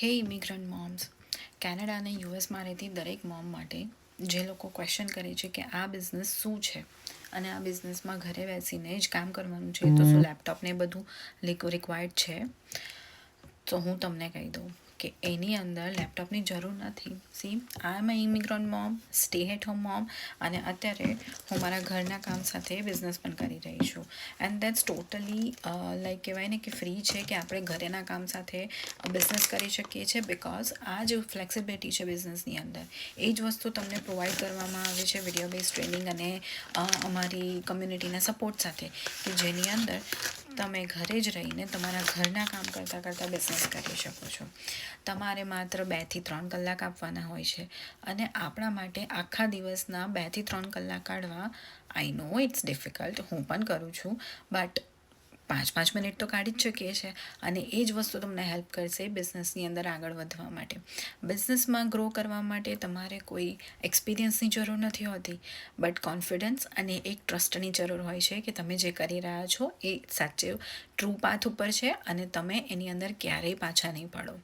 હે immigrant moms, Canada અને યુએસમાં રહેતી દરેક મોમ માટે જે લોકો ક્વેશ્ચન કરે છે કે આ બિઝનેસ શું છે અને આ બિઝનેસમાં ઘરે બેસીને જ કામ કરવાનું છે, તો શું લેપટોપને બધું રિક્વાયર્ડ છે, તો હું તમને કહી દઉં કે એની અંદર લેપટોપની જરૂર નથી. See, I am a immigrant mom, stay at home mom, અને અત્યારે હું મારા ઘરના કામ સાથે બિઝનેસ પણ કરી રહી છું. એન્ડ દેટ્સ ટોટલી લાઈક કહેવાય ને કે ફ્રી છે કે આપણે ઘરેના કામ સાથે બિઝનેસ કરી શકીએ છીએ, બિકોઝ આ જે ફ્લેક્સિબિલિટી છે બિઝનેસની અંદર, એ જ વસ્તુ તમને પ્રોવાઈડ કરવામાં આવે છે વિડીયો બેઝ ટ્રેનિંગ અને અમારી કમ્યુનિટીના સપોર્ટ સાથે, કે જેની અંદર તમે ઘરે જ રહીને તમારા ઘરના કામ કરતાં કરતાં બિઝનેસ કરી શકો છો. તમારે માત્ર 2 થી 3 કલાક આપવાના હોય છે અને આપણા માટે આખા દિવસના 2 થી 3 કલાક કાઢવા, આઈ નો ઇટ્સ ડિફિકલ્ટ, હું પણ કરું છું, બટ 5 મિનિટ તો કાઢી જ શકીએ છીએ. અને એ જ વસ્તુ તમને હેલ્પ કરશે બિઝનેસની અંદર આગળ વધવા માટે. બિઝનેસમાં ગ્રો કરવા માટે તમારે કોઈ એક્સપિરિયન્સની જરૂર નથી હોતી, બટ કોન્ફિડન્સ અને એક ટ્રસ્ટની જરૂર હોય છે કે તમે જે કરી રહ્યા છો એ સાચે ટ્રુ પાથ ઉપર છે અને તમે એની અંદર ક્યારેય પાછા નહીં પડો.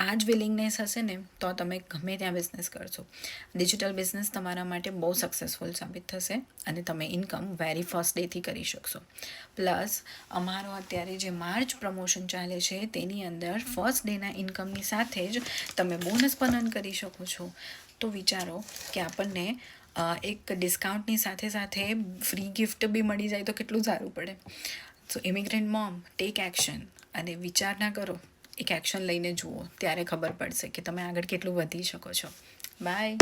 આ જ વિલિંગનેસ હશે ને તો તમે ગમે ત્યાં બિઝનેસ કરશો. ડિજિટલ બિઝનેસ તમારા માટે બહુ સક્સેસફુલ સાબિત થશે અને તમે ઇન્કમ વેરી ફર્સ્ટ ડેથી કરી શકશો. પ્લસ અમારો અત્યારે જે માર્ચ પ્રમોશન ચાલે છે તેની અંદર ફર્સ્ટ ડેના ઇન્કમની સાથે જ તમે બોનસ પણ અર્ન કરી શકો છો. તો વિચારો કે આપણને એક ડિસ્કાઉન્ટની સાથે સાથે ફ્રી ગિફ્ટ બી મળી જાય તો કેટલું સારું પડે. સો ઇમિગ્રન્ટ મોમ, ટેક એક્શન અને વિચાર ના કરો, એક એક્શન લઈને જુઓ, ત્યારે ખબર પડશે કે તમે આગળ કેટલું વધી શકો છો. બાય.